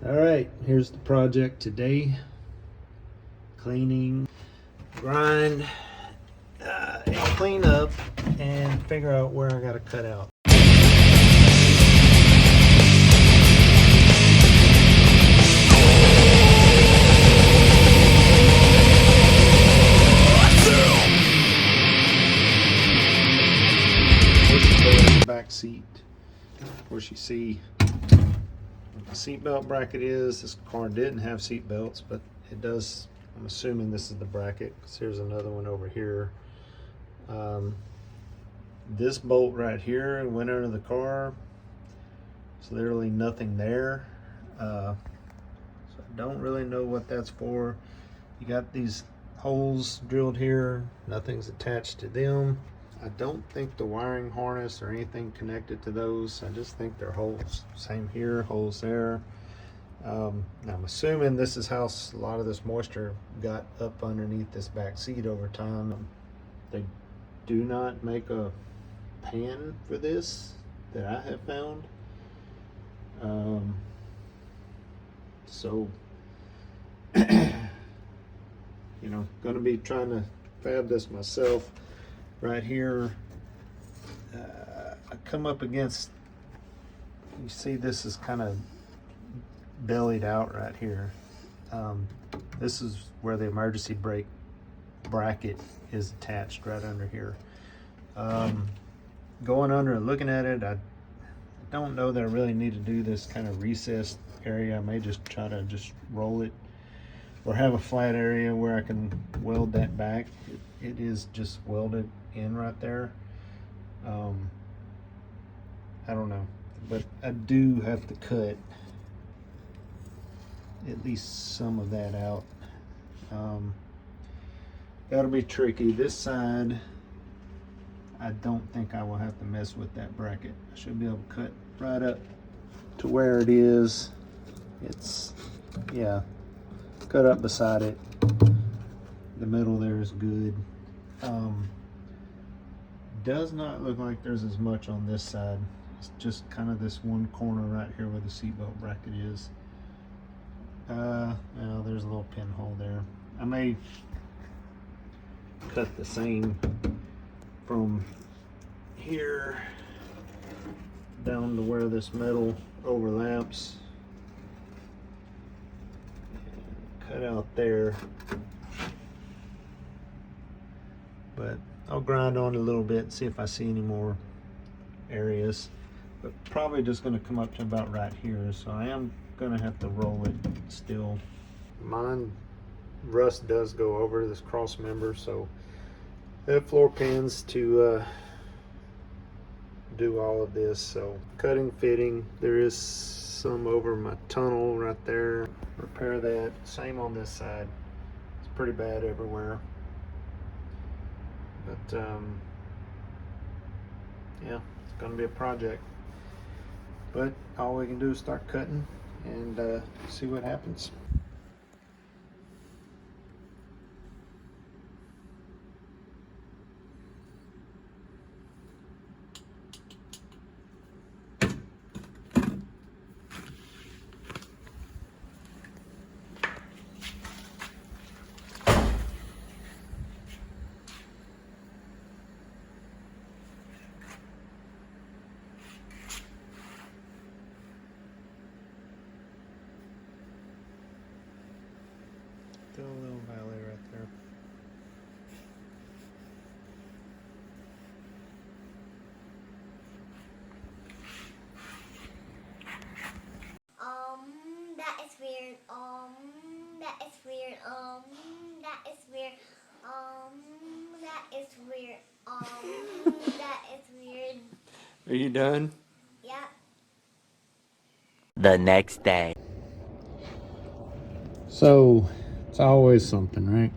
All right, here's the project today. Cleaning, grind, and clean up and figure out where I gotta cut out. The back seat. Of course, you see what the seatbelt bracket is. This car didn't have seat belts, but it does. I'm assuming this is the bracket, because here's another one over here. This bolt right here went under the car. There's literally nothing there. So I don't really know what that's for. You got these holes drilled here. Nothing's attached to them. I don't think the wiring harness or anything connected to those. I just think they're holes. Same here, holes there. I'm assuming this is how a lot of this moisture got up underneath this back seat over time. They do not make a pan for this that I have found. So, gonna be trying to fab this myself. Right here, I come up against, you see this is kind of bellied out right here. This is where the emergency brake bracket is attached, right under here. Going under and looking at it, I don't know that I really need to do this kind of recessed area. I may just try to roll it, or have a flat area where I can weld that back. It is just welded in right there. I don't know, but I do have to cut at least some of that out. That'll be tricky. This side, I don't think I will have to mess with that bracket. I should be able to cut right up to where it is. It's, yeah, cut up beside it. The middle there is good. Does not look like there's as much on this side. It's just kind of this one corner right here where the seatbelt bracket is. Well, there's a little pinhole there. I may cut the same from here down to where this metal overlaps. Cut out there. But I'll grind on it a little bit and see if I see any more areas. But probably just going to come up to about right here. So I am going to have to roll it still. Mine, rust does go over this cross member, so I have floor pins to do all of this. So cutting, fitting, there is some over my tunnel right there. Repair that. Same on this side. It's pretty bad everywhere. But yeah, it's gonna be a project. But all we can do is start cutting and see what happens. Still a little valley right there. That is weird. That is weird. That is weird. That is weird. That is weird. Are you done? Yeah. The next day. So it's always something, right?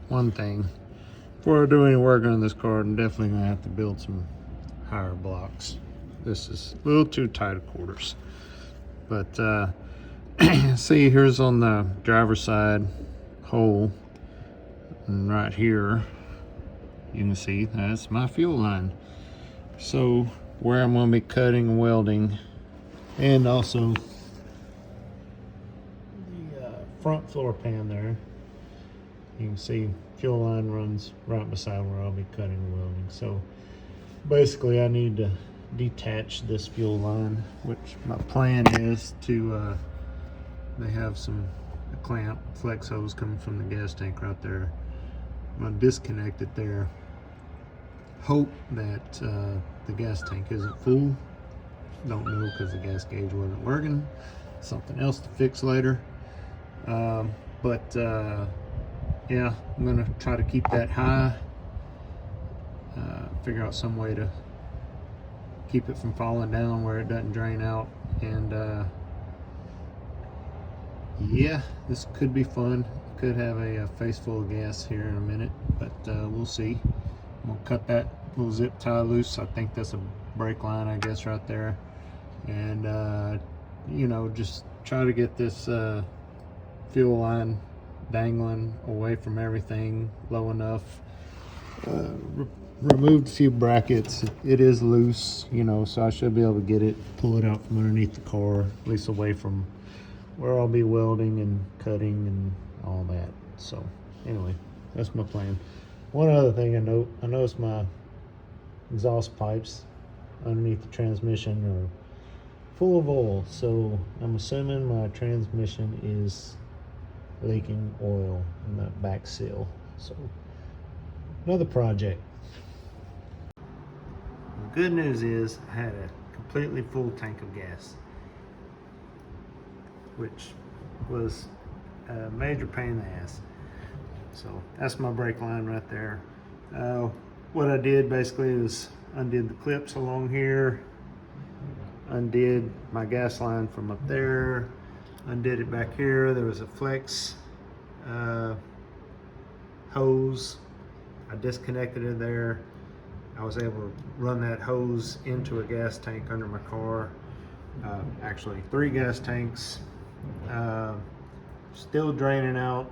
One thing, before I do any work on this car, I'm definitely gonna have to build some higher blocks. This is a little too tight of quarters. But see, here's on the driver's side hole, and right here you can see that's my fuel line. So where I'm going to be cutting and welding, and also front floor pan there. You can see fuel line runs right beside where I'll be cutting and welding. So basically I need to detach this fuel line, which my plan is to, they have a clamp flex hose coming from the gas tank right there. I'm gonna disconnect it there. Hope that the gas tank isn't full. Don't know because the gas gauge wasn't working. Something else to fix later. Yeah, I'm gonna try to keep that high. Figure out some way to keep it from falling down where it doesn't drain out. And yeah, this could be fun. Could have a face full of gas here in a minute, but we'll see. I'm gonna cut that little zip tie loose. I think that's a brake line, I guess, right there. And you know, just try to get this fuel line dangling away from everything low enough. Removed a few brackets. It is loose, you know, so I should be able to get it, pull it out from underneath the car, at least away from where I'll be welding and cutting and all that. So anyway, that's my plan. One other thing I noticed my exhaust pipes underneath the transmission are full of oil, so I'm assuming my transmission is leaking oil in that back seal. So another project. The good news is I had a completely full tank of gas, which was a major pain in the ass. So that's my brake line right there. What I did basically was undid the clips along here, undid my gas line from up there, undid it back here. There was a flex hose. I disconnected it there. I was able to run that hose into a gas tank under my car. Actually 3 gas tanks, still draining out.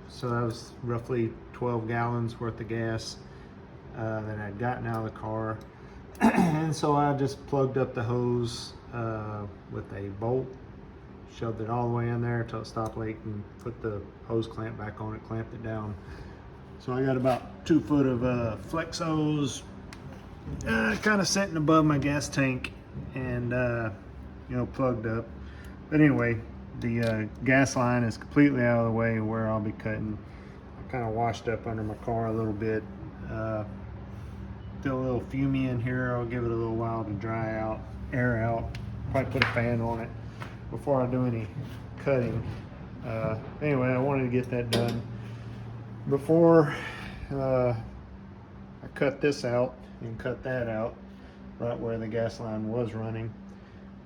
So that was roughly 12 gallons worth of gas that I'd gotten out of the car. And so I just plugged up the hose with a bolt, shoved it all the way in there until it stopped leaking, put the hose clamp back on it, clamped it down. So I got about 2 foot of flex hose kind of sitting above my gas tank and you know, plugged up. But anyway, the gas line is completely out of the way where I'll be cutting. I kind of washed up under my car a little bit. Still a little fumey in here. I'll give it a little while to dry out, air out. Probably put a fan on it before I do any cutting. Anyway, I wanted to get that done before I cut this out and cut that out right where the gas line was running.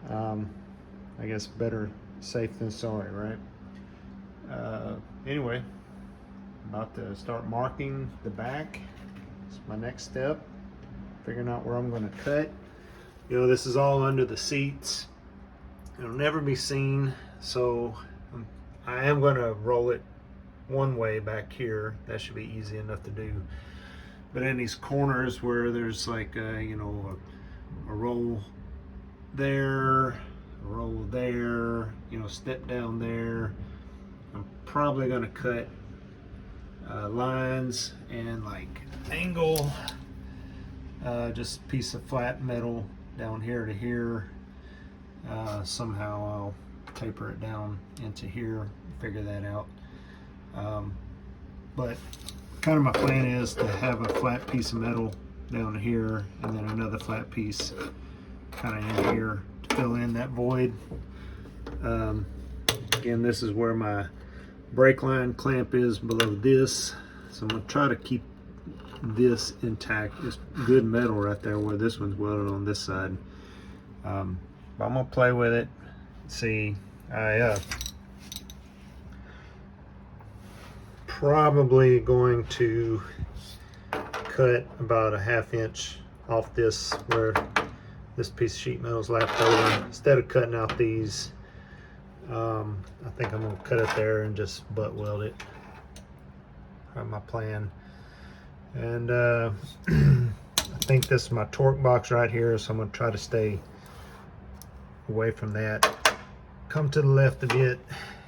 I guess better safe than sorry, right? Anyway, about to start marking the back. It's my next step, figuring out where I'm going to cut. You know, this is all under the seats. It'll never be seen, so I am going to roll it one way back here. That should be easy enough to do. But in these corners where there's like you know, a roll there, a roll there, you know, step down there, I'm probably going to cut lines and like angle just a piece of flat metal down here to here. Somehow I'll taper it down into here, figure that out. But kind of my plan is to have a flat piece of metal down here and then another flat piece kind of in here to fill in that void. Again, this is where my brake line clamp is below this, so I'm going to try to keep this intact. It's good metal right there where this one's welded on this side. But I'm going to play with it. See, I probably going to cut about a 1/2 inch off this where this piece of sheet metal is left over. Instead of cutting out these, I think I'm going to cut it there and just butt weld it. That's my plan. And I think this is my torque box right here, so I'm going to try to stay away from that. Come to the left of it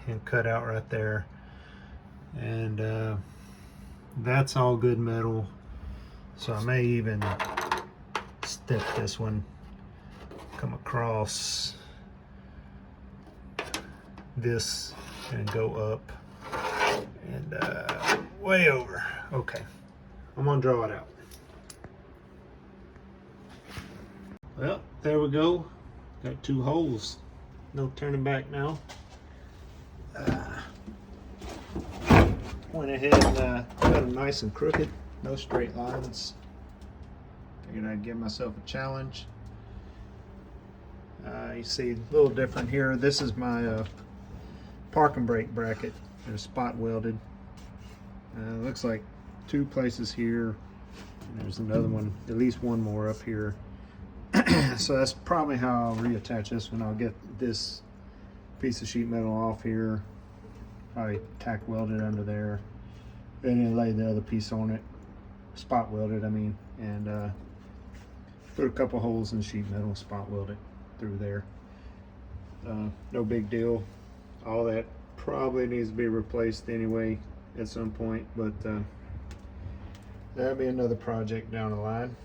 and cut out right there. And that's all good metal. So I may even step this one, come across this and go up and way over. Okay, I'm gonna draw it out. Well, there we go. Got 2 holes. No turning back now. Went ahead and cut them nice and crooked. No straight lines. Figured I'd give myself a challenge. You see a little different here. This is my parking brake bracket. They're spot welded. Looks like 2 places here. And there's another one, at least one more up here. So that's probably how I'll reattach this one. I'll get this piece of sheet metal off here, probably tack weld it under there, then lay the other piece on it, spot weld it I mean, and put a couple holes in the sheet metal, spot weld it through there. No big deal. All that probably needs to be replaced anyway at some point, but that'll be another project down the line.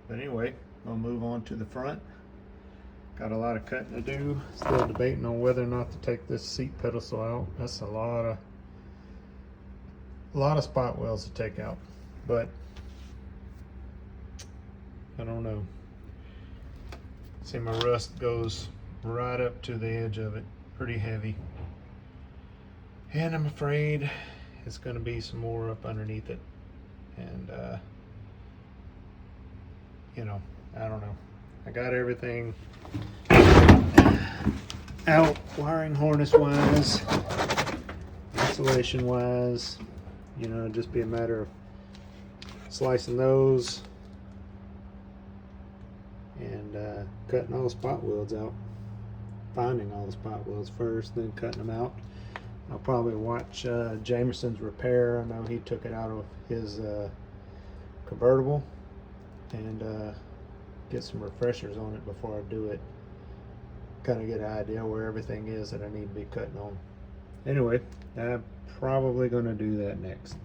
But anyway, I'll move on to the front. Got a lot of cutting to do. Still debating on whether or not to take this seat pedestal out. That's a lot of spot welds to take out, but I don't know. See, my rust goes right up to the edge of it, pretty heavy, and I'm afraid it's going to be some more up underneath it, and you know, I don't know. I got everything out, wiring harness wise, insulation wise. You know, it'd just be a matter of slicing those and cutting all the spot welds out, finding all the spot welds first, then cutting them out. I'll probably watch Jameson's repair. I know he took it out of his convertible, and get some refreshers on it before I do it. Kind of get an idea where everything is that I need to be cutting on. Anyway, I'm probably going to do that next.